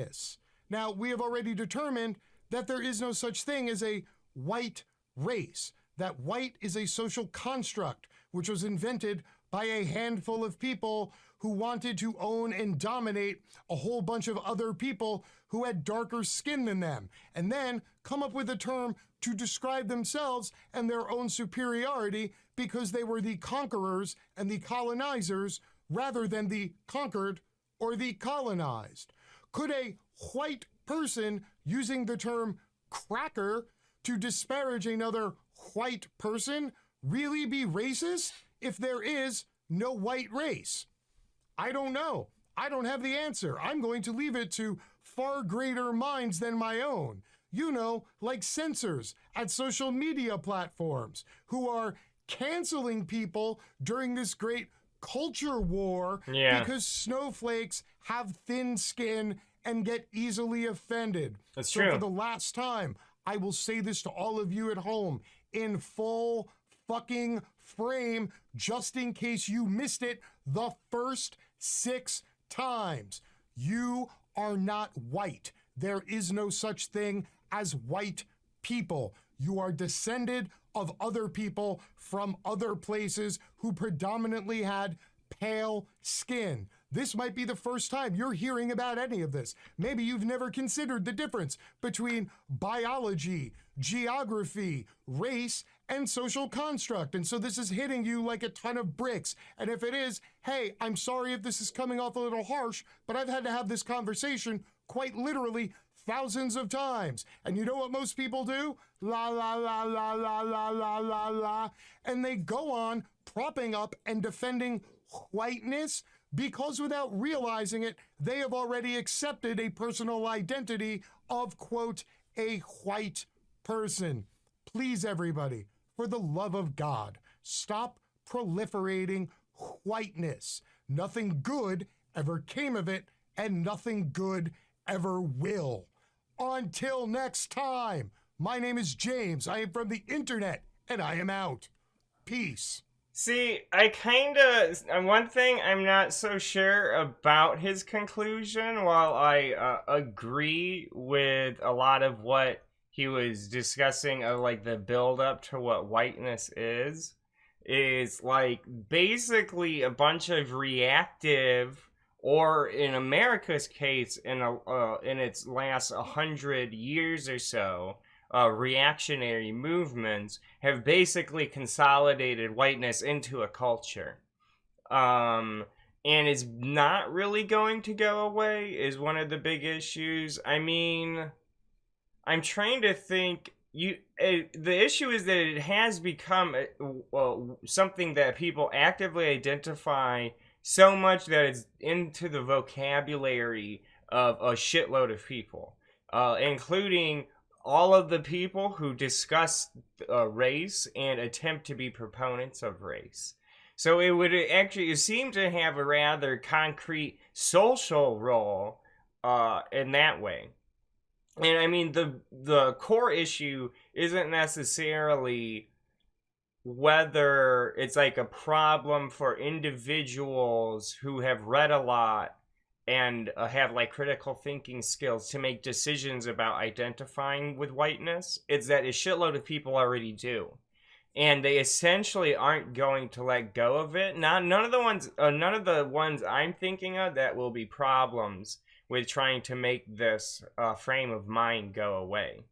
whiteness. Now, we have already determined that there is no such thing as a white race, that white is a social construct which was invented by a handful of people who wanted to own and dominate a whole bunch of other people who had darker skin than them, and then come up with a term to describe themselves and their own superiority because they were the conquerors and the colonizers rather than the conquered or the colonized. Could a white person using the term cracker to disparage another white person really be racist if there is no white race? I don't know. I don't have the answer. I'm going to leave it to far greater minds than my own. You know, like censors at social media platforms who are canceling people during this great culture war because snowflakes have thin skin and get easily offended. That's so true. For the last time, I will say this to all of you at home in full fucking frame, just in case you missed it the first 6 times. You are not white. There is no such thing as white people. You are descended of other people from other places who predominantly had pale skin. This might be the first time you're hearing about any of this. Maybe you've never considered the difference between biology, geography, race, and social construct. And so this is hitting you like a ton of bricks. And if it is, hey, I'm sorry if this is coming off a little harsh, but I've had to have this conversation quite literally thousands of times. And you know what most people do? La, la, la, la, la, la, la, la, la. And they go on propping up and defending whiteness because without realizing it, they have already accepted a personal identity of, quote, a white person. Please, everybody, for the love of God, stop proliferating whiteness. Nothing good ever came of it, and nothing good ever will. Until next time, my name is James. I am from the internet, and I am out. Peace. See, one thing I'm not so sure about his conclusion, while I agree with a lot of what he was discussing, like the build up to what whiteness is like basically a bunch of reactive, or in America's case, in its last 100 years or so, reactionary movements have basically consolidated whiteness into a culture. And it's not really going to go away is one of the big issues. I mean, I'm trying to think. The issue is that it has become something that people actively identify so much that it's into the vocabulary of a shitload of people, including all of the people who discuss race and attempt to be proponents of race. So it would actually seem to have a rather concrete social role in that way. And I mean, the core issue isn't necessarily whether it's like a problem for individuals who have read a lot and have like critical thinking skills to make decisions about identifying with whiteness. It's that a shitload of people already do, and they essentially aren't going to let go of it. None of the ones I'm thinking of that will be problems with trying to make this frame of mind go away.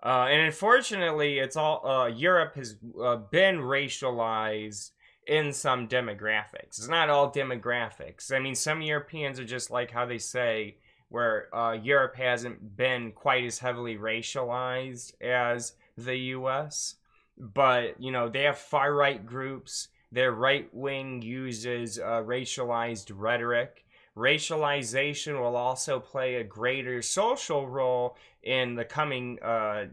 And unfortunately, it's all Europe has been racialized in some demographics. It's not all demographics. I mean, some Europeans are just like how they say, where Europe hasn't been quite as heavily racialized as the US. But, you know, they have far-right groups. Their right wing uses racialized rhetoric. Racialization will also play a greater social role in the coming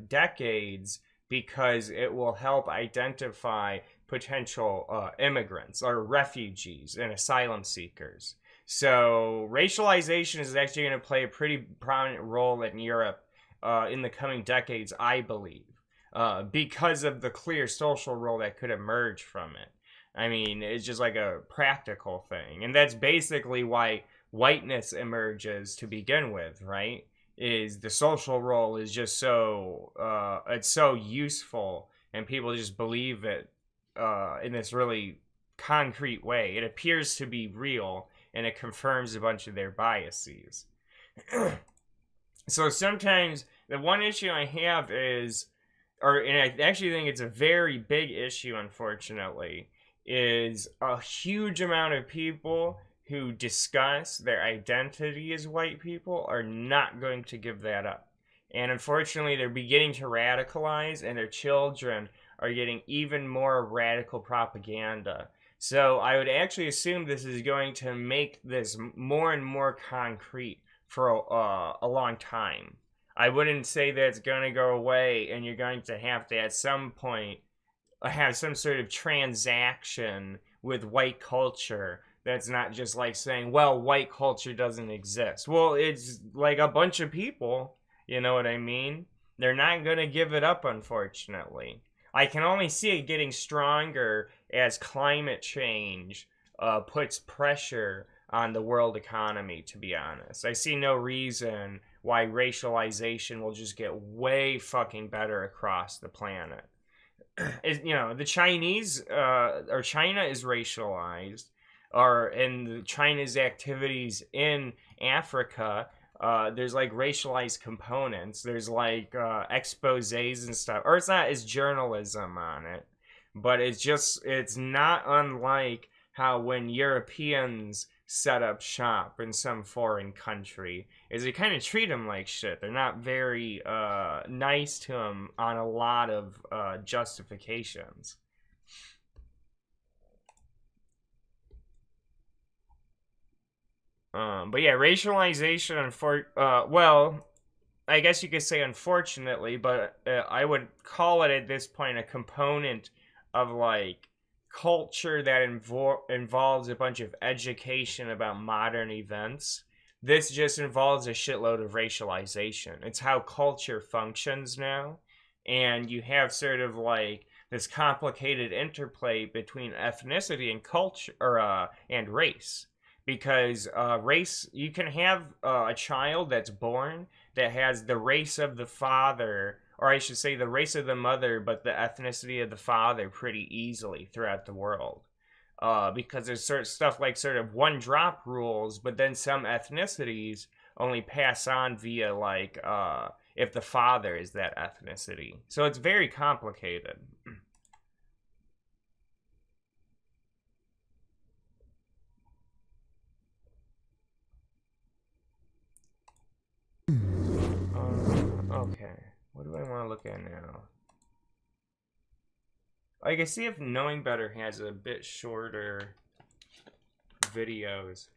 decades because it will help identify potential immigrants or refugees and asylum seekers. So racialization is actually going to play a pretty prominent role in Europe in the coming decades, I believe, because of the clear social role that could emerge from it. I mean, it's just like a practical thing. And that's basically why whiteness emerges to begin with, right? Is the social role is just so it's so useful, and people just believe it in this really concrete way. It appears to be real, and it confirms a bunch of their biases. So sometimes the one issue I have is, and I actually think it's a very big issue, unfortunately, is a huge amount of people who discuss their identity as white people are not going to give that up. And unfortunately, they're beginning to radicalize, and their children are getting even more radical propaganda. So I would actually assume this is going to make this more and more concrete for a long time. I wouldn't say that it's going to go away, and you're going to have to, at some point, have some sort of transaction with white culture that's not just like saying, well, white culture doesn't exist. Well, it's like a bunch of people, you know what I mean? They're not going to give it up, unfortunately. I can only see it getting stronger as climate change puts pressure on the world economy, to be honest. I see no reason why racialization will just get way fucking better across the planet. The Chinese, or China is racialized, and China's activities in Africa, there's like racialized components. There's like exposés and stuff, or it's journalism on it, but it's not unlike how when Europeans set up shop in some foreign country, is they kind of treat them like shit. They're not very nice to them on a lot of justifications. But yeah, racialization, well, I guess you could say unfortunately, but I would call it at this point a component of like culture that involves a bunch of education about modern events. This just involves a shitload of racialization. It's how culture functions now, and you have sort of like this complicated interplay between ethnicity and culture, and race. Because race, you can have a child that's born that has the race of the father, or I should say the race of the mother, but the ethnicity of the father pretty easily throughout the world. Because there's sort of stuff like sort of one drop rules, but then some ethnicities only pass on via like if the father is that ethnicity. So it's very complicated. Okay, what do I want to look at now? I can see if Knowing Better has a bit shorter videos.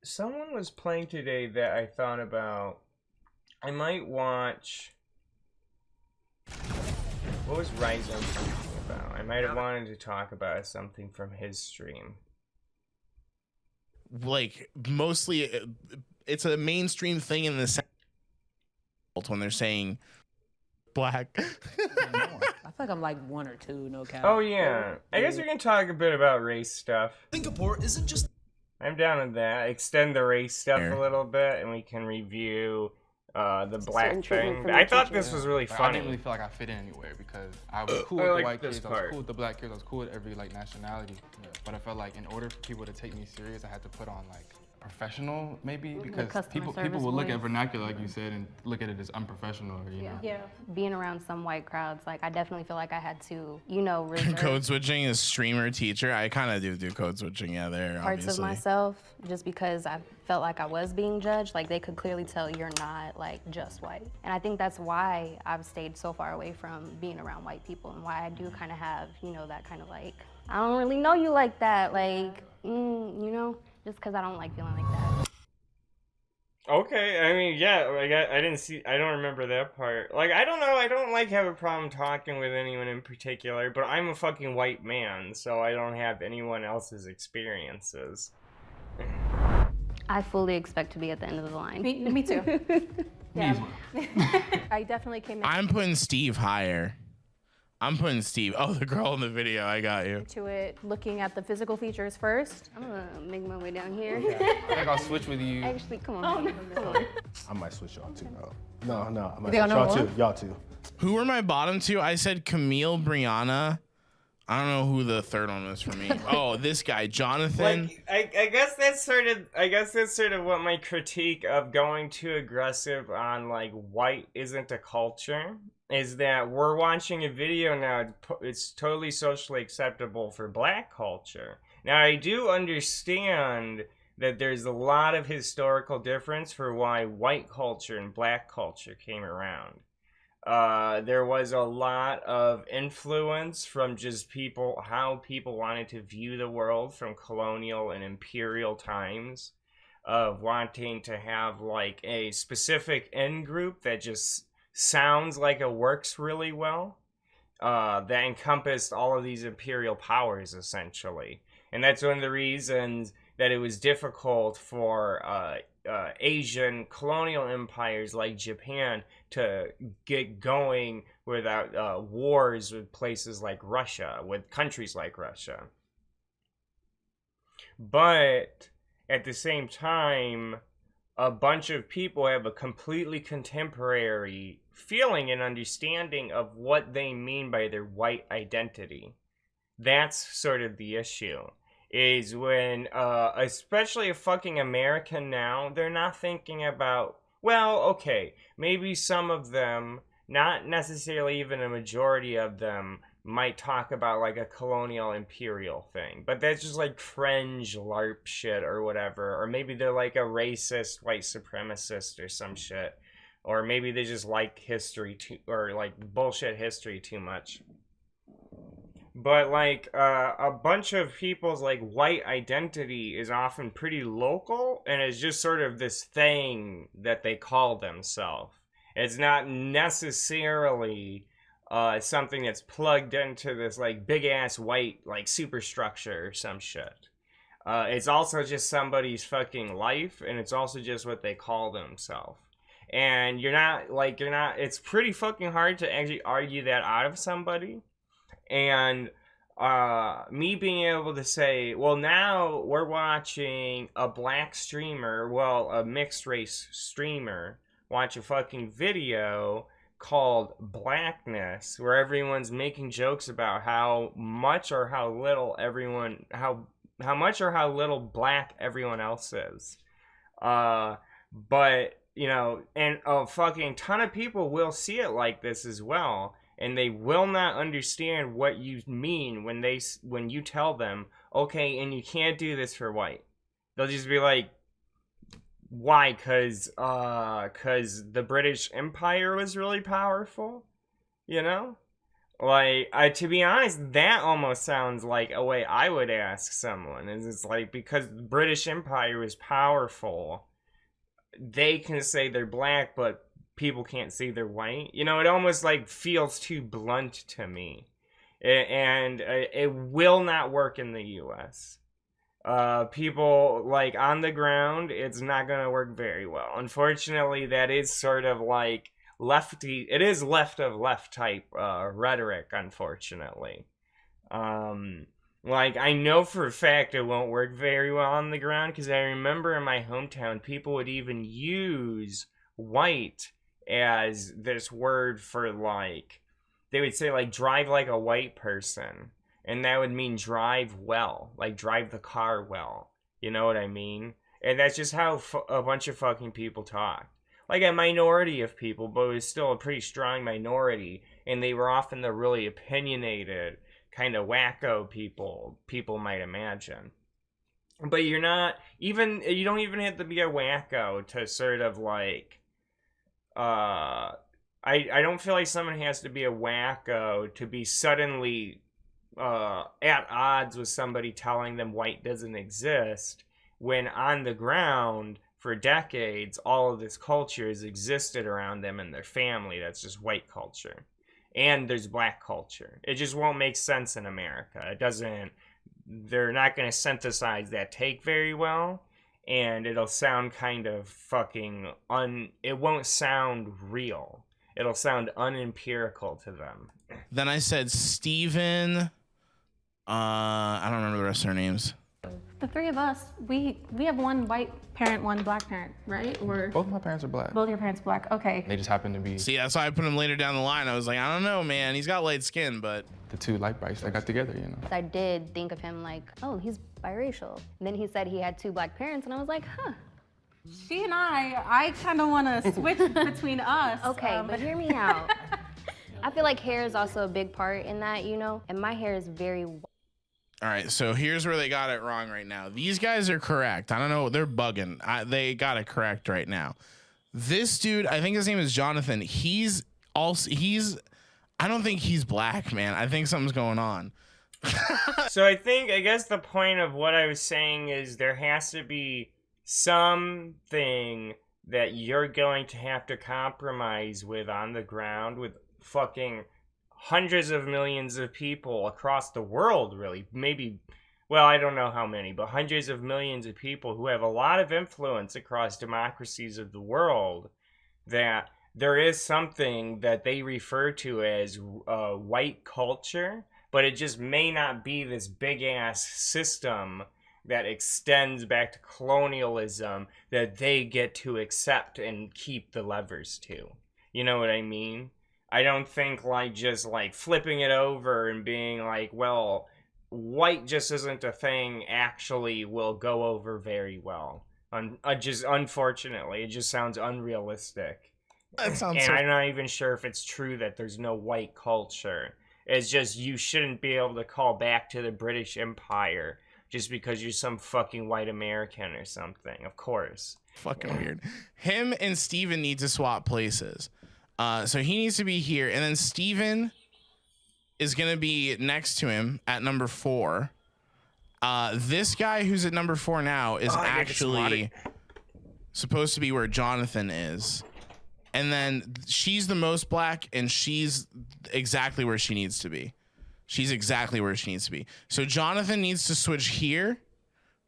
Someone was playing today that I thought about. I might watch. What was Ryzen talking about? I might have wanted to talk about something from his stream. Like, mostly, it's a mainstream thing in the sense when they're saying black. I feel like I'm like one or two, no cap. Oh yeah, I guess we can talk a bit about race stuff. Singapore isn't just. I'm down with that. Extend the race stuff a little bit, and we can review the black thing. I thought this was really funny. I didn't really feel like I fit in anywhere because I was cool with the white kids, I was cool with the black kids, I was cool with every like nationality. Yeah. But I felt like in order for people to take me serious, I had to put on like professional, maybe, because people will look at vernacular, like you said, and look at it as unprofessional, you know? Yeah. Being around some white crowds, like, I definitely feel like I had to, reserve Code switching as streamer teacher. I kind of do code switching, yeah, there, parts obviously. of myself, just because I felt like I was being judged. Like, they could clearly tell you're not, like, just white. And I think that's why I've stayed so far away from being around white people, and why I do kind of have, that kind of, like, I don't really know you like that, like, just because I don't like feeling like that. Okay, I mean, yeah, like, I don't remember that part. Like, I don't know, I don't, like, have a problem talking with anyone in particular, but I'm a fucking white man, so I don't have anyone else's experiences. I fully expect to be at the end of the line. Me too. Me as well. I definitely came I'm putting Steve higher. I'm putting Steve. Oh, the girl in the video. I got you. to it looking at the physical features first. I'm gonna make my way down here. I think I'll switch with you. Actually, come on. Come on. I might switch y'all too. No, I might They switch on y'all number too. Y'all too. Who were my bottom two? I said Camille, Brianna. I don't know who the third one was for me. Oh, this guy, Jonathan. Like, I guess that's sort of what my critique of going too aggressive on like white isn't a culture is that we're watching a video now. It's totally socially acceptable for black culture. Now I do understand that there's a lot of historical difference for why white culture and black culture came around. There was a lot of influence from just how people wanted to view the world from colonial and imperial times, of wanting to have like a specific end group that just sounds like it works really well, that encompassed all of these imperial powers essentially. And that's one of the reasons that it was difficult for Asian colonial empires like Japan to get going without wars with places like Russia, with countries like Russia. But at the same time, a bunch of people have a completely contemporary feeling and understanding of what they mean by their white identity. That's sort of the issue. Is when, especially a fucking American now, they're not thinking about, well, okay, maybe some of them, not necessarily even a majority of them, might talk about like a colonial imperial thing, but that's just like fringe LARP shit or whatever, or maybe they're like a racist white supremacist or some shit, or maybe they just like history too, or like bullshit history too much. But like a bunch of people's like white identity is often pretty local and is just sort of this thing that they call themselves. It's not necessarily something that's plugged into this like big ass white like superstructure or some shit. It's also just somebody's fucking life, and it's also just what they call themselves. And it's pretty fucking hard to actually argue that out of somebody. And me being able to say, well, now we're watching a black streamer, well, a mixed race streamer, watch a fucking video called Blackness, where everyone's making jokes about how much or how little black everyone else is. But, you know, and a fucking ton of people will see it like this as well. And they will not understand what you mean when you tell them, okay, and you can't do this for white. They'll just be like, why? Cause the British Empire was really powerful, you know? Like, to be honest, that almost sounds like a way I would ask someone. Is it's like, because the British Empire was powerful, they can say they're black, but people can't see they're white. You know, it almost like feels too blunt to me. And it will not work in the US. People like on the ground, it's not going to work very well. Unfortunately, that is sort of like lefty. It is left of left type rhetoric, unfortunately. Like, I know for a fact it won't work very well on the ground, because I remember in my hometown, people would even use white as this word for, like, they would say, like, drive like a white person, and that would mean drive well, like drive the car well, you know what I mean? And that's just how a bunch of fucking people talk. Like a minority of people, but it was still a pretty strong minority, and they were often the really opinionated, kind of wacko people might imagine. But you don't even have to be a wacko to sort of like, I don't feel like someone has to be a wacko to be suddenly at odds with somebody telling them white doesn't exist, when on the ground for decades all of this culture has existed around them and their family. That's just white culture, and there's black culture. It just won't make sense in America. They're not going to synthesize that take very well. and it'll sound kind of fucking it won't sound real. It'll sound unempirical to them. Then I said Steven. I don't remember the rest of their names. The three of us, we have one white parent, one black parent, right? Or Both my parents are black. both your parents black. Okay. They just happen to be See, that's why I put him later down the line. I was like, I don't know, man. He's got light skin, but the two light brights that got together, you know. I did think of him like, oh, he's biracial. And then he said he had 2 black parents, and I was like, huh. She and I kind of want to switch between us. Okay, but hear me out. I feel like hair is also a big part in that, you know, and my hair is very white. all right, so here's where they got it wrong right now. These guys are correct. I don't know. They're bugging. They got it correct right now. This dude, I think his name is Jonathan. I don't think he's black, man. I think something's going on. So I guess the point of what I was saying is there has to be something that you're going to have to compromise with on the ground with fucking hundreds of millions of people across the world, really. Maybe, well, I don't know how many, but hundreds of millions of people who have a lot of influence across democracies of the world, that there is something that they refer to as white culture, but it just may not be this big-ass system that extends back to colonialism that they get to accept and keep the levers to. You know what I mean? I don't think like just like flipping it over and being like, well, white just isn't a thing actually will go over very well. Just unfortunately, it just sounds unrealistic. That sounds and so I'm not even sure if it's true that there's no white culture. It's just you shouldn't be able to call back to the British Empire just because you're some fucking white American or something. Of course. fucking weird. Him and Steven need to swap places. So he needs to be here, and then Steven is gonna be next to him at number 4. This guy who's at number 4 now is actually supposed to be where Jonathan is. And then she's the most black, and she's exactly where she needs to be. She's exactly where she needs to be. So Jonathan needs to switch here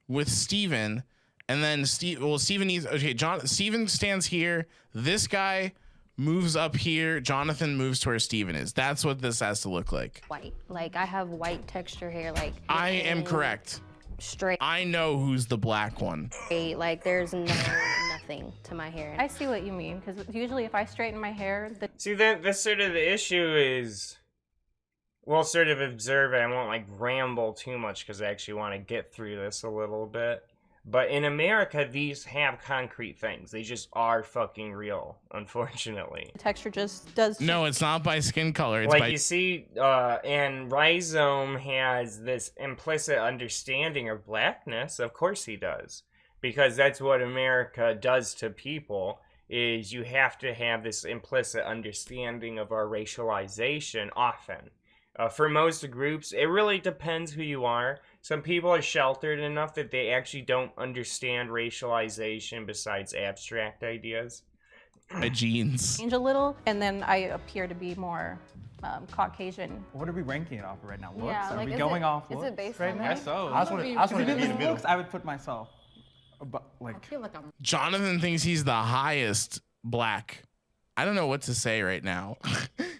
with Steven, and then Steven needs, okay, Steven stands here. This guy moves up here. Jonathan moves to where Steven is. That's what this has to look like. White. Like, I have white texture hair. Like, I am correct. Straight. I know who's the black one. Like, there's nothing to my hair. I see what you mean, because usually if I straighten my hair, See, that's sort of the issue is, well, sort of observe it. I won't like ramble too much because I actually want to get through this a little bit. But in America, these have concrete things. They just are fucking real, unfortunately. the texture just does. No, it's not by skin color. It's Like by you see, and Rhizome has this implicit understanding of blackness. Of course he does. Because that's what America does to people, is you have to have this implicit understanding of our racialization often. For most groups, it really depends who you are. Some people are sheltered enough that they actually don't understand racialization besides abstract ideas. my genes. Change a little, and then I appear to be more Caucasian. What are we ranking it off of right now? Looks? Yeah, Are like, we is going it- off is looks it based right on now? that? Guess so. I just want to If be it is looks. I would put myself, but like, I feel like I'm Jonathan thinks he's the highest black. I don't know what to say right now.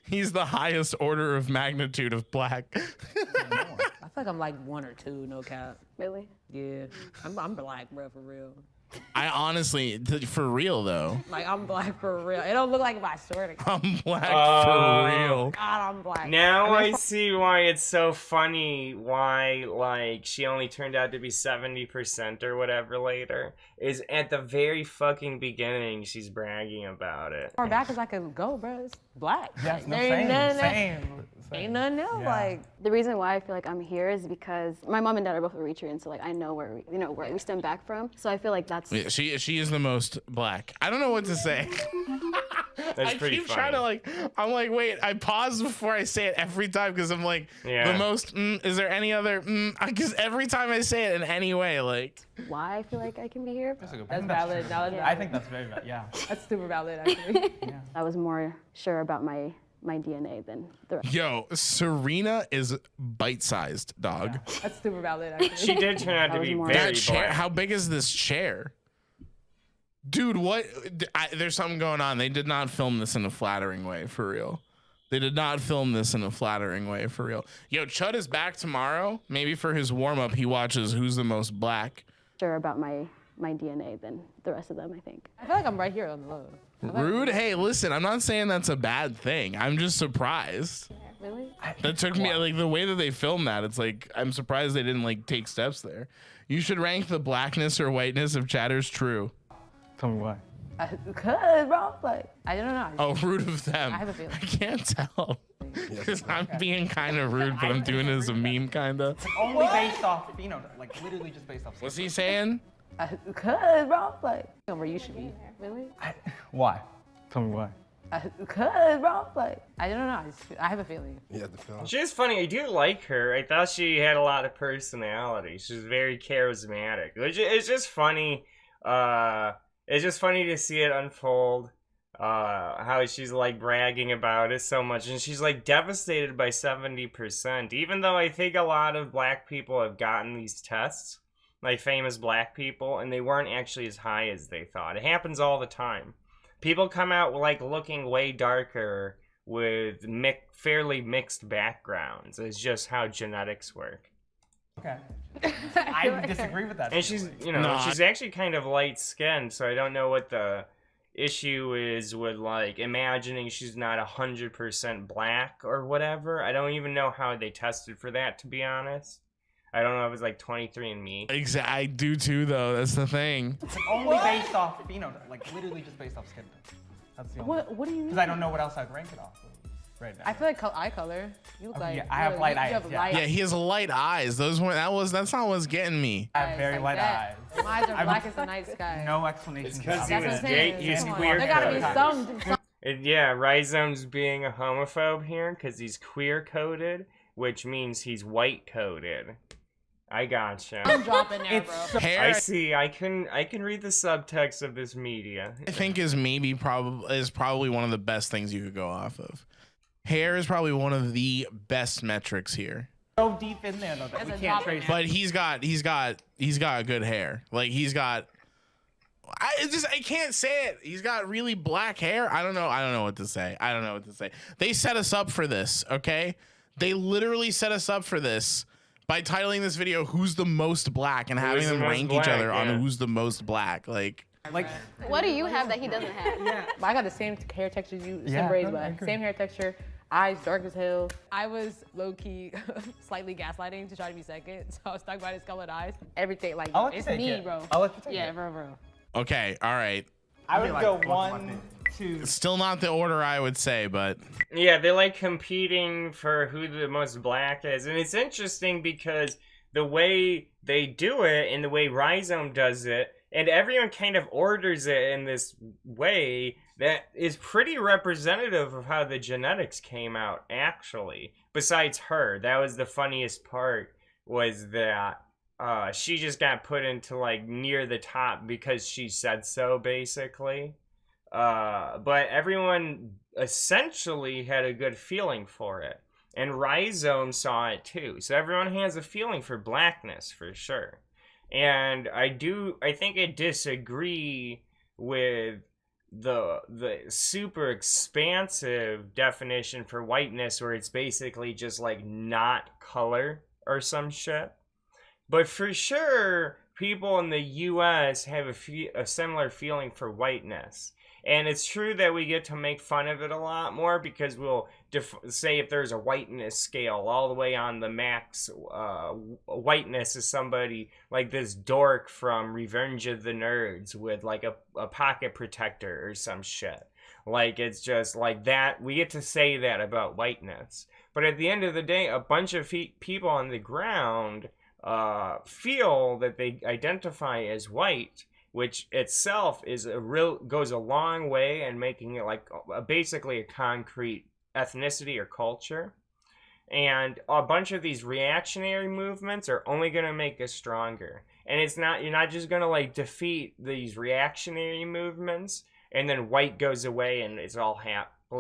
He's the highest order of magnitude of black. I feel like I'm like 1 or 2, no cap. Really? Yeah, I'm black, bro, for real. I honestly, for real though, Like, I'm black for real. It don't look like my swear to God, I'm black for real. I'm black. Now I see why it's so funny why, like, she only turned out to be 70% or whatever later. Is at the very fucking beginning, she's bragging about it. As far back as I could go, bro. It's black. yeah, Like, no, there ain't nothing same. Ain't nothing else. Yeah. Like, The reason why I feel like I'm here is because my mom and dad are both Eritrean, so like I know where we stem back from. So I feel like that's Yeah, she is the most black. I don't know what to say. That's I pretty keep funny. trying to like. I'm like, wait. I pause before I say it every time because I'm like, Yeah. the most. Is there any other? Because every time I say it in any way, like, why I feel like I can be here. That's a good that's point. valid. Valid. I think that's very yeah. That's super valid, actually. I was more sure about my my DNA than the rest. Yo, Serena is bite-sized, dog. That's super valid, actually. She did turn out to be very That chair, black. how big is this chair? Dude, what? There's something going on. They did not film this in a flattering way, for real. They did not film this in a flattering way, for real. Yo, Chud is back tomorrow. Maybe for his warm-up, he watches Who's the Most Black. Sure about my DNA than the rest of them, I think. I feel like I'm right here on the low. Rude? Hey, listen, I'm not saying that's a bad thing. I'm just surprised. Really? That took me, like, the way that they filmed that, it's like, I'm surprised they didn't, like, take steps there. You should rank the blackness or whiteness of Chatter's true. Tell me why. Cause, bro, like, I don't know. Oh, rude of them. I have a feeling. I can't tell. Because I'm being kind of rude, but I'm doing it as a meme, kind of. Only based off, like literally just based off. What's he saying? Cause, bro, like, where you should be. Really? Why? Tell me why. Cause, bro, like, I don't know. I have a feeling. Yeah, the film. She's funny. I do like her. I thought she had a lot of personality. She's very charismatic. It's just funny. It's just funny to see it unfold. How she's like bragging about it so much, and she's like devastated by 70%. Even though I think a lot of black people have gotten these tests, like famous black people, and they weren't actually as high as they thought. It happens all the time. People come out like looking way darker with fairly mixed backgrounds. It's just how genetics work. Okay. I disagree with that. And she's, she's actually kind of light-skinned, so I don't know what the issue is with, like, imagining she's not 100% black or whatever. I don't even know how they tested for that, to be honest. I don't know if it's like 23andMe. Exactly. I do too, though. That's the thing. It's only based off, like literally just based off skin tone. That's the only. What do you mean? Because I don't know what else I'd rank it off of right now. I feel like eye color. You look like. Yeah, I have light eyes. You have Yeah. light. Yeah, he has light eyes. That's not what's getting me. I have very light eyes. My eyes are black as the night sky. No explanation. It's because for he that. was That's what I'm saying. he's Come on. queer There gotta be coded. some. Yeah, Rhizome's being a homophobe here because he's queer coded, which means he's white coded. I gotcha. I'm dropping there, bro. Hair, I see. I can read the subtext of this media. I think is probably one of the best things you could go off of. Hair is probably one of the best metrics here. So deep in there though that we can't trace. But he's got good hair. Like I can't say it. He's got really black hair. I don't know what to say. They set us up for this, okay? They literally set us up for this by titling this video "Who's the Most Black" and having them rank each other on who's the most black. Like what do you have that he doesn't have? Yeah. I got the same hair texture as you, same Yeah, braids, I but agree. same hair texture, eyes dark as hell. I was low-key slightly gaslighting to try to be second, so I was stuck by his colored eyes. Everything, like, I'll let you it's take me, it. bro. I'll let you take Yeah, it. bro. okay, all right. I would go 1, 2. Still not the order I would say, but Yeah, they're like competing for who the most black is, and it's interesting because the way they do it and the way Rhizome does it, and everyone kind of orders it in this way that is pretty representative of how the genetics came out, actually. Besides her, that was the funniest part, was that she just got put into, like, near the top because she said so, basically. But everyone essentially had a good feeling for it. And Rhizome saw it too. So everyone has a feeling for blackness, for sure. And I think I disagree with the super expansive definition for whiteness, where it's basically just like not color or some shit. But for sure, people in the US have a similar feeling for whiteness. And it's true that we get to make fun of it a lot more because we'll say if there's a whiteness scale all the way on the max, whiteness is somebody like this dork from Revenge of the Nerds with like a pocket protector or some shit. Like, it's just like that. We get to say that about whiteness. But at the end of the day, a bunch of people on the ground feel that they identify as white, which itself is goes a long way in making it like basically a concrete ethnicity or culture. And a bunch of these reactionary movements are only going to make us stronger. And you're not just going to like defeat these reactionary movements and then white goes away and it's all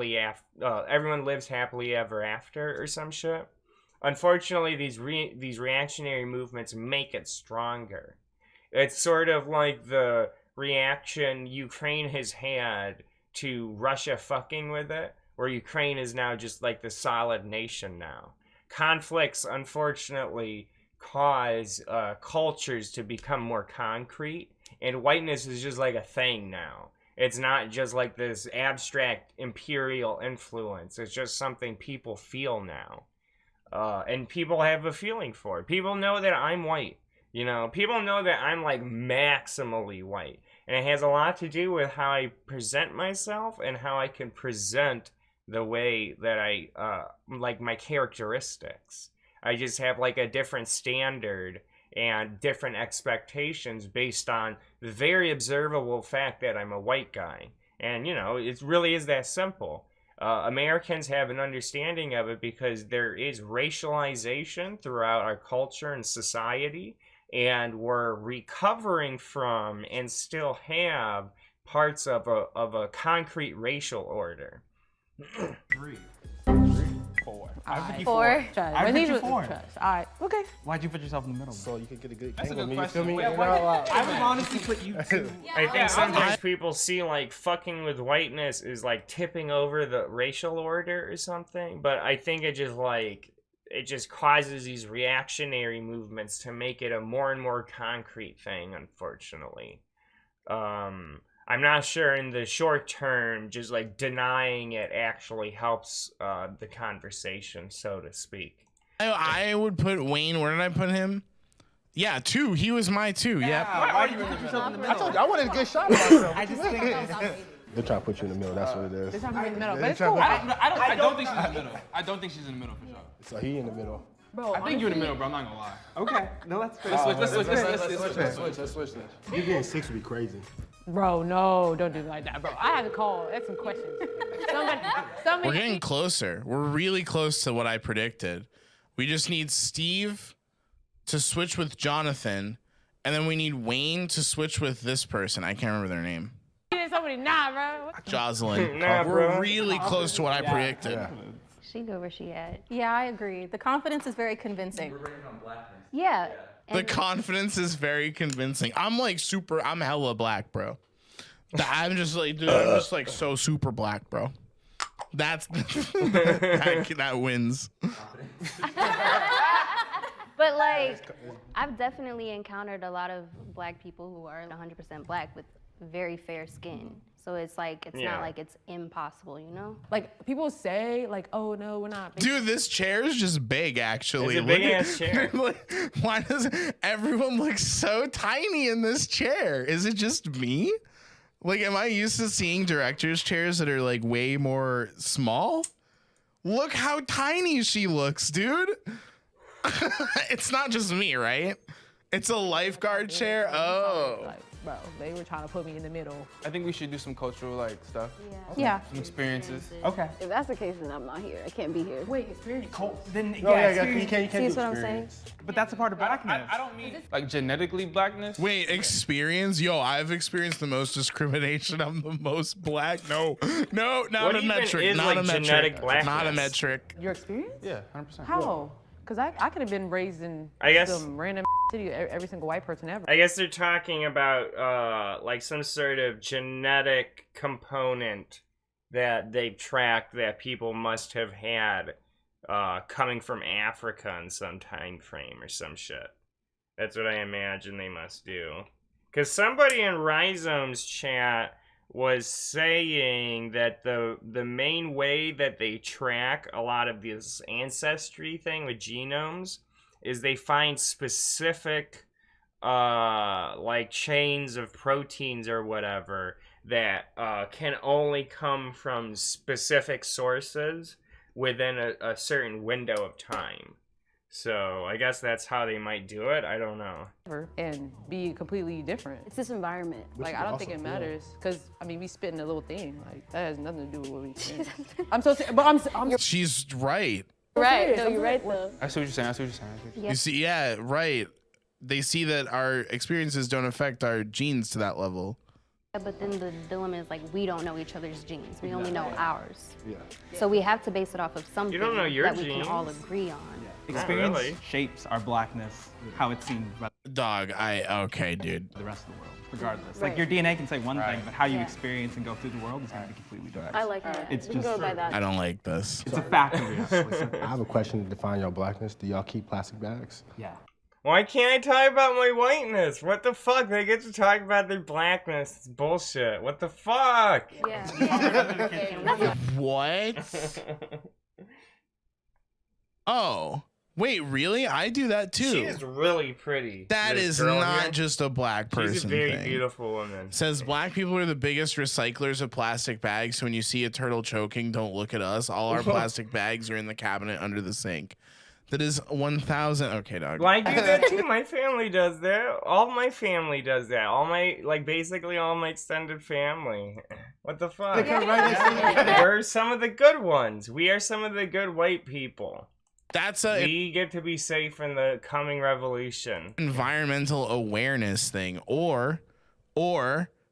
everyone lives happily ever after or some shit. Unfortunately, these reactionary movements make it stronger. It's sort of like the reaction Ukraine has had to Russia fucking with it, where Ukraine is now just like the solid nation now. Conflicts, unfortunately, cause cultures to become more concrete, and whiteness is just like a thing now. It's not just like this abstract imperial influence. It's just something people feel now. And people have a feeling for it. People know that I'm white. You know, people know that I'm like maximally white. And it has a lot to do with how I present myself and how I can present the way that I, like my characteristics. I just have like a different standard and different expectations based on the very observable fact that I'm a white guy. And, you know, it really is that simple. Americans have an understanding of it because there is racialization throughout our culture and society, and we're recovering from and still have parts of a concrete racial order. 3. 4. I put you 4. I put you 4. All right, okay. Why'd you put yourself in the middle? So you can get a good That's a angle. good You feel question. me? Wait, You know, I would honestly put you 2. I think sometimes people see like fucking with whiteness is like tipping over the racial order or something, but I think it just causes these reactionary movements to make it a more and more concrete thing, unfortunately. I'm not sure in the short term, just like denying it actually helps the conversation, so to speak. I would put Wayne. Where did I put him? Yeah, 2. He was my 2. Yep. Why do you put yourself in the middle? I told you I wanted a good shot of myself. I just think They're trying to put you in the middle. That's what it They're is. trying to be in the middle, They're but it's trying cool. to- I don't think she's in the middle. I don't think she's in the middle for sure. So he in the middle. Bro, I think you're in the middle, bro. I'm not gonna lie. Okay, no, let's switch. Let's switch this. You getting 6 would be crazy. Bro, no, don't do it like that, bro. I had to call. That's some questions. Somebody. We're getting closer. We're really close to what I predicted. We just need Steve to switch with Jonathan, and then we need Wayne to switch with this person. I can't remember their name. Somebody, nah, bro. Jocelyn. Nah, We're bro. really close to what I predicted. Yeah. She go where she at. Yeah, I agree. The confidence is very convincing. Yeah. The And confidence is very convincing. I'm like I'm hella black, bro. I'm just like, dude, I'm just like so super black, bro. That's that wins. But like, I've definitely encountered a lot of black people who are 100% black with very fair skin. So it's like, it's not like it's impossible, you know? Like, people say, like, oh, no, we're not. Dude, this chair is just big, actually. It's a big-ass chair. Why does everyone look so tiny in this chair? Is it just me? Like, am I used to seeing directors' chairs that are, like, way more small? Look how tiny she looks, dude. It's not just me, right? It's a lifeguard chair? Oh. Like, bro, they were trying to put me in the middle. I think we should do some cultural like stuff, Yeah. some experiences. Okay. If that's the case, then I'm not here. I can't be here. Wait, experience. Then No, yeah, you experience. can't See do what I'm saying? experience. But that's a part of blackness. I don't mean like genetically blackness. Wait, experience? Yo, I've experienced the most discrimination. I'm the most black. No, not What a even metric. is, Not like, a metric. genetic blackness? Not a metric. Your experience? Yeah, 100%. How? Because I could have been raised in I guess- some random city, every single white person ever. I guess they're talking about like some sort of genetic component that they've tracked that people must have had coming from Africa in some time frame or some shit. That's what I imagine they must do. Because somebody in Rhizome's chat was saying that the main way that they track a lot of this ancestry thing with genomes is they find specific like chains of proteins or whatever that can only come from specific sources within a certain window of time. So I guess that's how they might do it. I don't know. And be completely different. It's this environment. Like, I don't think it matters. Because, I mean, we spitting a little thing. Like, that has nothing to do with what we saying. I'm so serious. But I'm She's right. Right. No, you're right though. I see what you're saying. I see what you're saying. You see, yeah, right. They see that our experiences don't affect our genes to that level. But then the dilemma is like we don't know each other's genes. We only know ours. Yeah. So we have to base it off of something don't know your that we can all genes. agree on. Experience really. shapes our blackness, how it's seen by Dog, okay, dude. the rest of the world, regardless. Right. Like your DNA can say one Right. thing, but how you Yeah. experience and go through the world is going to be completely different. I like that. It's we can just- go by that. I don't like this. It's a fact of it. I have a question to define your blackness. Do y'all keep plastic bags? Yeah. Why can't I talk about my whiteness? What the fuck? They get to talk about their blackness. It's bullshit. What the fuck? Yeah. What? Oh, wait, really? I do that too. She is really pretty. That This is girl not here. just a black person She's a very thing. beautiful woman. Says black people are the biggest recyclers of plastic bags. So when you see a turtle choking, don't look at us. All our plastic bags are in the cabinet under the sink. That is 1,000. Okay, dog. Well, I do that too. My family does that. All my family does that. All my, like, basically all my extended family. What the fuck? We're some of the good ones. We are some of the good white people. That's a We get to be safe in the coming revolution. environmental awareness thing, or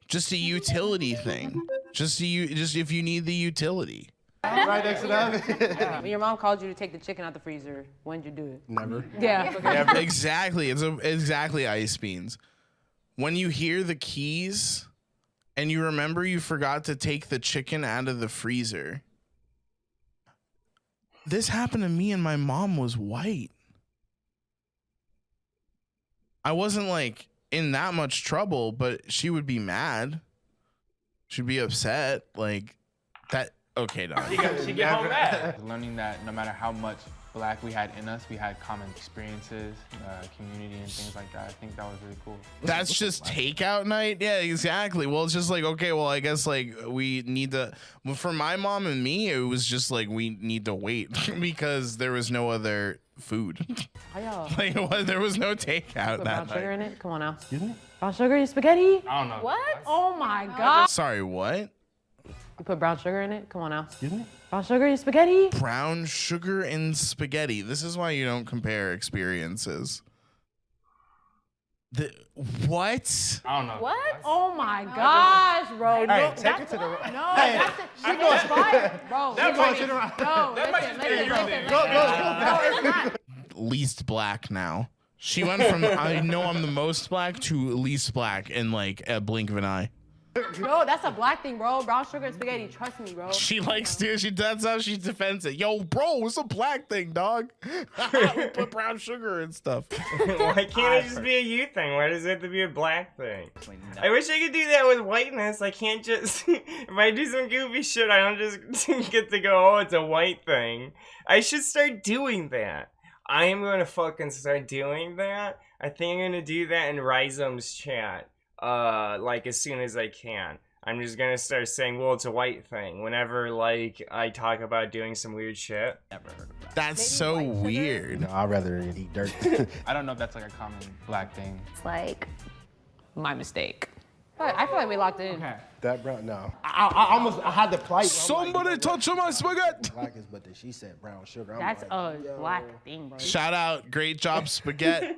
just a utility thing. Just if you need the utility. Right next to that. When your mom called you to take the chicken out the freezer, when'd you do it? Never. Yeah. Exactly. It's exactly ice beans. When you hear the keys and you remember you forgot to take the chicken out of the freezer. This happened to me and my mom was white. I wasn't like in that much trouble, but she would be mad. She'd be upset. Like that. Okay, dog. She get home mad. Learning that no matter how much black we had in us, we had common experiences, community, and things like that. I think that was really cool. That's just takeout night? Yeah, exactly. Well, it's just like, okay, well, I guess like we need to, well, for my mom and me, it was just like we need to wait because there was no other food. Like there was no takeout Put that brown sugar night. in it? Come on now. Excuse me? Brown sugar in spaghetti? I don't know. What? Oh my god. Sorry, what? You put brown sugar in it? Come on now. Excuse me? Brown sugar in spaghetti? Brown sugar in spaghetti. This is why you don't compare experiences. What? I don't know. What? Oh my gosh, bro. Hey, No, take it to the no, that's the chicken fire. Bro, That might be- no, listen. Least black now. She went from I know I'm the most black to least black in like a blink of an eye. No, that's a black thing, bro. Brown sugar and spaghetti. Trust me, bro. She likes to. That's how she defends it. Yo, bro, it's a black thing, dog. We put brown sugar and stuff. Why can't it just be a you thing? Why does it have to be a black thing? I wish I could do that with whiteness. I can't just, if I do some goofy shit, I don't just get to go, oh, it's a white thing. I should start doing that. I am going to fucking start doing that. I think I'm going to do that in Rhizom's chat. Like as soon as I can. I'm just gonna start saying, well, it's a white thing whenever like I talk about doing some weird shit. Never heard of that. That's so weird. No, I'd rather eat dirt. I don't know if that's like a common black thing. It's like My mistake. But I feel like we locked in. Okay. That brown, no. I had the plight. Somebody touching my spaghetti. Black is, but then she said brown sugar. I'm That's like, a yo. black thing, bro. Shout out, great job, spaghetti.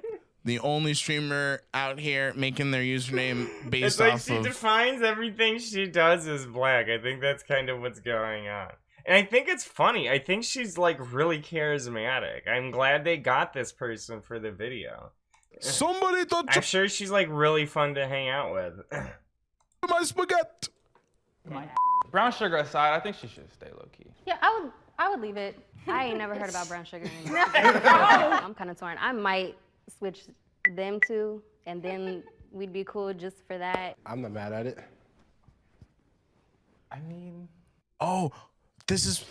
The only streamer out here making their username based It's like off she of. defines everything she does as black. I think that's kind of what's going on. And I think it's funny. I think she's like really charismatic. I'm glad they got this person for the video. Somebody touch I'm sure she's like really fun to hang out with. my spaghetti. Brown sugar aside, I think she should stay low key. yeah, I would leave it. I ain't never heard about brown sugar anymore. I'm kind of torn. I might switch them two, and then we'd be cool just for that. I'm not mad at it. I mean, Oh, this is.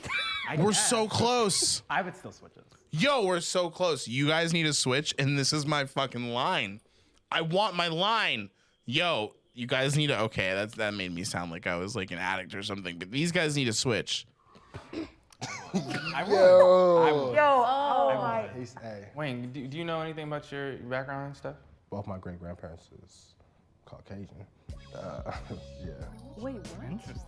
We're so close. I would still switch it. Yo, we're so close. You guys need to switch, and this is my fucking line. I want my line. Yo, you guys need to. Okay, that made me sound like I was like an addict or something. But these guys need to switch. I would. Oh my. Hey, Wayne, do you know anything about your background and stuff? both my great grandparents is Caucasian. Yeah. Wait, what? Interesting.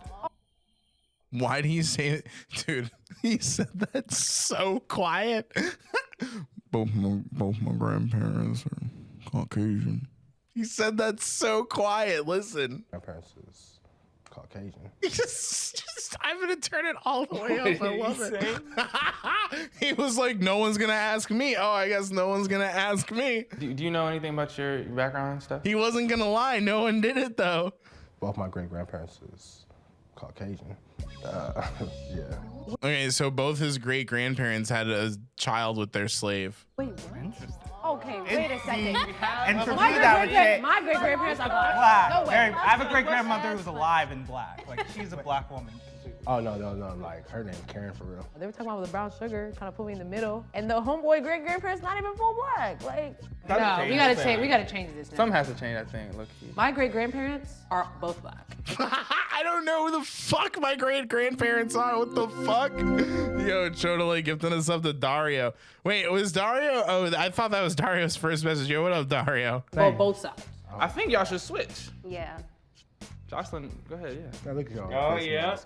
Why do you say it, dude? He said that so quiet. both my grandparents are Caucasian. He said that so quiet. Listen. My parents is Caucasian. I'm gonna turn it all the way up. I love it. He was like, no one's gonna ask me. Oh, I guess no one's gonna ask me. Do you know anything about your background and stuff? He wasn't gonna lie. No one did it though. Both my great-grandparents is Caucasian. Yeah. Okay, so both his great-grandparents had a child with their slave. Wait, what? Okay, wait a second. And for me, that would say My great-grandparents are black. black. No way. I have a great-grandmother who's alive and black. Like, she's a black woman. Oh, no, like, her name Karen for real. They were talking about the brown sugar, trying to put me in the middle, and the homeboy great-grandparents not even full black. Like, no, we gotta change this now. Something has to change, I think. Look. My great-grandparents are both black. I don't know who the fuck my great-grandparents are. What the fuck? Yo, totally gifting us up to Dario. Wait, was Dario? Oh, I thought that was Dario's first message. Yo, what up, Dario? Well, both sides. I think y'all should switch. Yeah. Jocelyn, go ahead, yeah. Now look at y'all. Oh, yeah?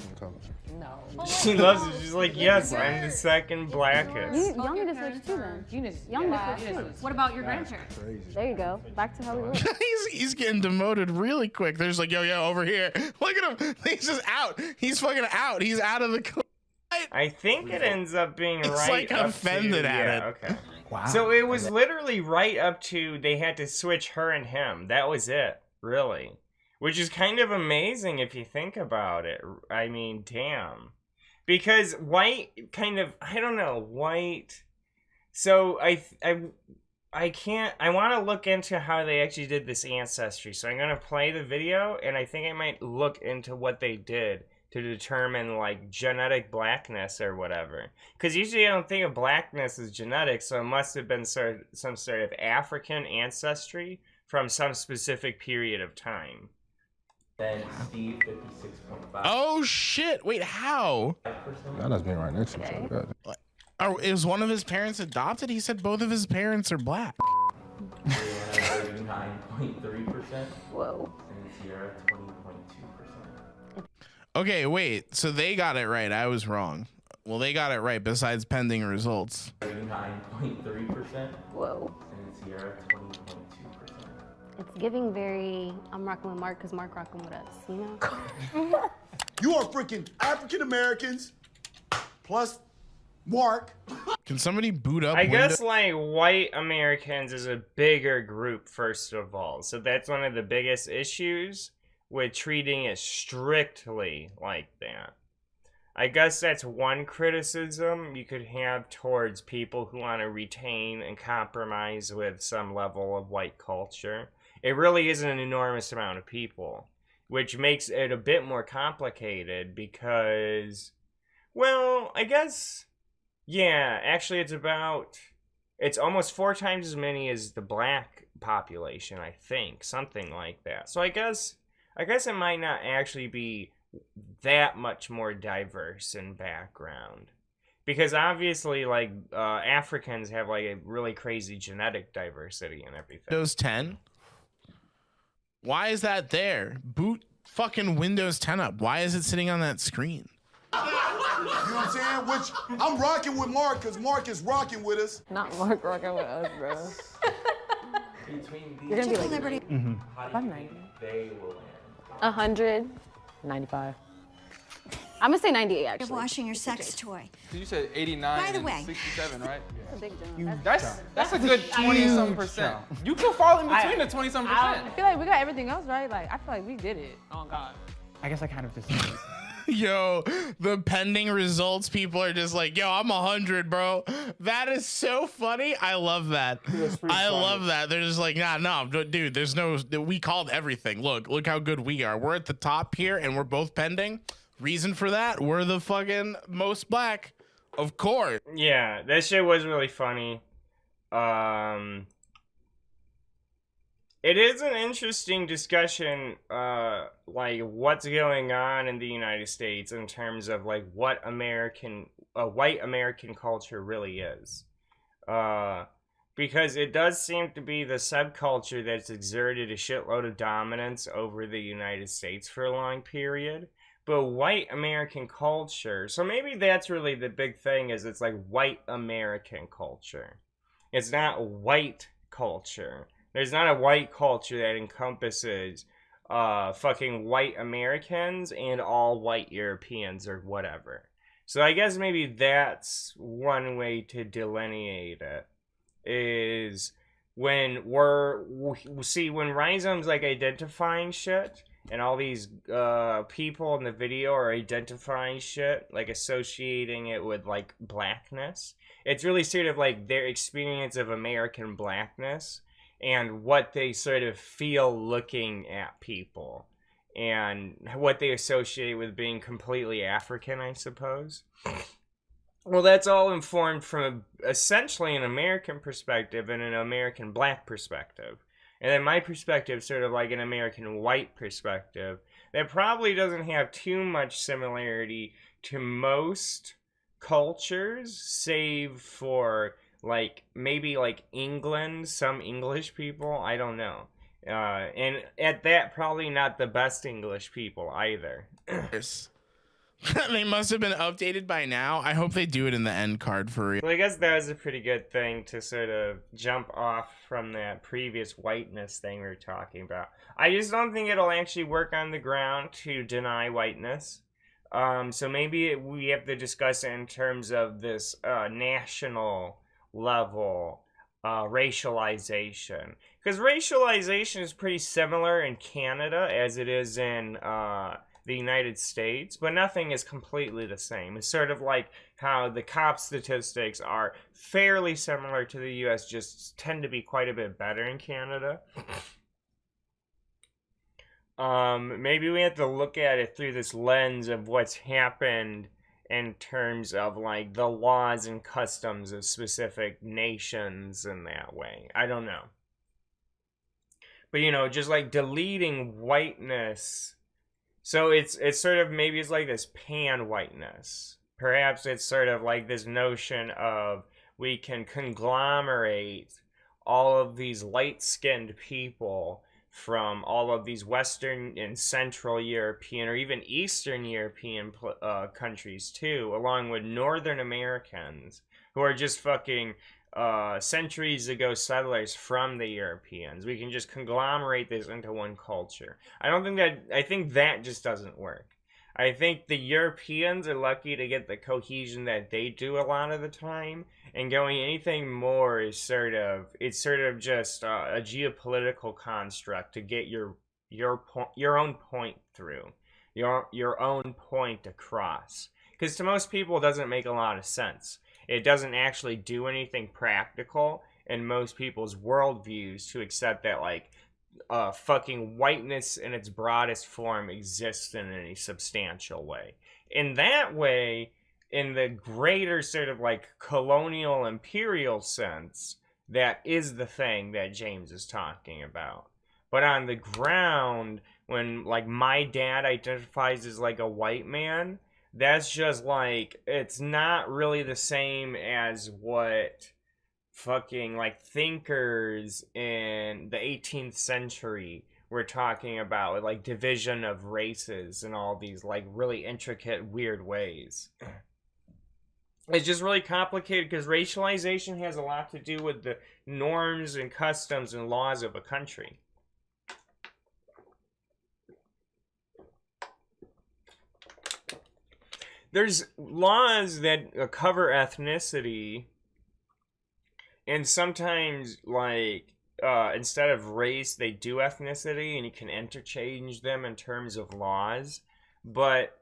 No. She loves it. She's like, yes, I'm the second blackest. Y'all need to switch too then. Y'all need to switch too. What about your grandparents? Crazy. There you go. Back to how we were. he's getting demoted really quick. There's like, yo, over here. Look at him. He's just out. He's fucking out. He's out of the. I think it ends up being It's right like up offended to, at yeah, it. Okay. Wow. So it was literally right up to they had to switch her and him. That was it, really. Which is kind of amazing if you think about it. I mean, damn. Because white kind of, I don't know, white. So I want to look into how they actually did this ancestry. So I'm going to play the video and I think I might look into what they did to determine like genetic blackness or whatever. Because usually I don't think of blackness as genetic, so it must have been some sort of African ancestry from some specific period of time. Then Steve, 56.5. Oh shit! Wait, how? That has been right next to each other. Oh, is one of his parents adopted? He said both of his parents are black. 39.3%. Whoa. And Sierra, 20.2%. Okay, wait. So they got it right. I was wrong. Well, they got it right. Besides pending results. 39.3%. Whoa. And Sierra, 20.2%. It's giving very, I'm rocking with Mark because Mark rocking with us, you know? You are freaking African Americans plus Mark. Can somebody boot up? I guess like white Americans is a bigger group, first of all. So that's one of the biggest issues with treating it strictly like that. I guess that's one criticism you could have towards people who want to retain and compromise with some level of white culture. It really is an enormous amount of people, which makes it a bit more complicated because, well, I guess, yeah, actually it's almost 4 times as many as the black population, I think, something like that. So I guess it might not actually be that much more diverse in background. Because obviously, like, Africans have, like, a really crazy genetic diversity and everything. Windows 10? Why is that there? Boot fucking Windows 10 up. Why is it sitting on that screen? You know what I'm saying? Which I'm rocking with Mark because Mark is rocking with us. Not Mark rocking with us, bro. Between You're gonna be like Liberty. I'm 90. They will land. 100. 95. I'm gonna say 98 actually. You're washing your sex toy. You said 89 By the and way. 67, right? That's a big jump. That's a good 20-some percent. You can fall in between the 20-some percent. I feel like we got everything else right. Like I feel like we did it. Oh God. I guess I kind of disagree. Yo, the pending results people are just like, yo, I'm 100, bro. That is so funny. I love that. I love that. They're just like, no, dude, there's no, we called everything. Look how good we are. We're at the top here and we're both pending. Reason for that, we're the fucking most black. Of course. Yeah, that shit was really funny. It is an interesting discussion, like what's going on in the United States in terms of like what white American culture really is. Because it does seem to be the subculture that's exerted a shitload of dominance over the United States for a long period. But white American culture, so maybe that's really the big thing, is it's like white American culture. It's not white culture. There's not a white culture that encompasses fucking white Americans and all white Europeans or whatever. So I guess maybe that's one way to delineate it, is when when Rhizom's like identifying shit, and all these people in the video are identifying shit, like associating it with like blackness. It's really sort of like their experience of American blackness and what they sort of feel looking at people and what they associate with being completely African, I suppose. Well, that's all informed from essentially an American perspective and an American black perspective. And then my perspective, sort of like an American white perspective, that probably doesn't have too much similarity to most cultures, save for like maybe like England, some English people, I don't know. And at that, probably not the best English people either. They must have been updated by now. I hope they do it in the end card for real. Well, I guess that was a pretty good thing to sort of jump off from that previous whiteness thing we were talking about. I just don't think it'll actually work on the ground to deny whiteness. So maybe we have to discuss it in terms of this national level racialization. Because racialization is pretty similar in Canada as it is in the United States, but nothing is completely the same. It's sort of like how the cop statistics are fairly similar to the US, just tend to be quite a bit better in Canada. Maybe we have to look at it through this lens of what's happened in terms of like the laws and customs of specific nations in that way. I don't know. But you know, just like deleting whiteness. So it's sort of, maybe it's like this pan-whiteness. Perhaps it's sort of like this notion of we can conglomerate all of these light-skinned people from all of these Western and Central European or even Eastern European countries too, along with Northern Americans who are just fucking centuries ago settlers from the Europeans. We can just conglomerate this into one culture. I think that just doesn't work. I think the Europeans are lucky to get the cohesion that they do a lot of the time, and going anything more is sort of just a geopolitical construct to get your own point through, your own point across. Because to most people, it doesn't make a lot of sense. It doesn't actually do anything practical in most people's worldviews to accept that, like, fucking whiteness in its broadest form exists in any substantial way. In that way, in the greater sort of like colonial imperial sense, that is the thing that James is talking about. But on the ground, when like my dad identifies as like a white man, that's just like, it's not really the same as what fucking like thinkers in the 18th century were talking about, with like division of races and all these like really intricate weird ways. It's just really complicated because racialization has a lot to do with the norms and customs and laws of a country. There's laws that cover ethnicity, and sometimes, like, instead of race, they do ethnicity, and you can interchange them in terms of laws. But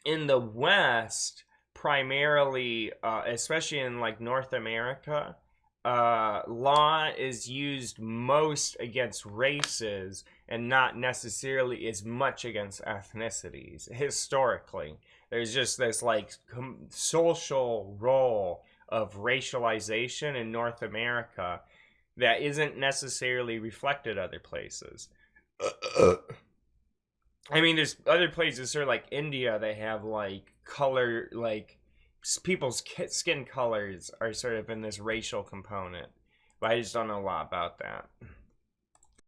in the West, primarily, especially in, like, North America, law is used most against races and not necessarily as much against ethnicities, historically. There's just this like social role of racialization in North America that isn't necessarily reflected other places. I mean, there's other places, sort of like India, they have like color, like people's skin colors are sort of in this racial component. But I just don't know a lot about that.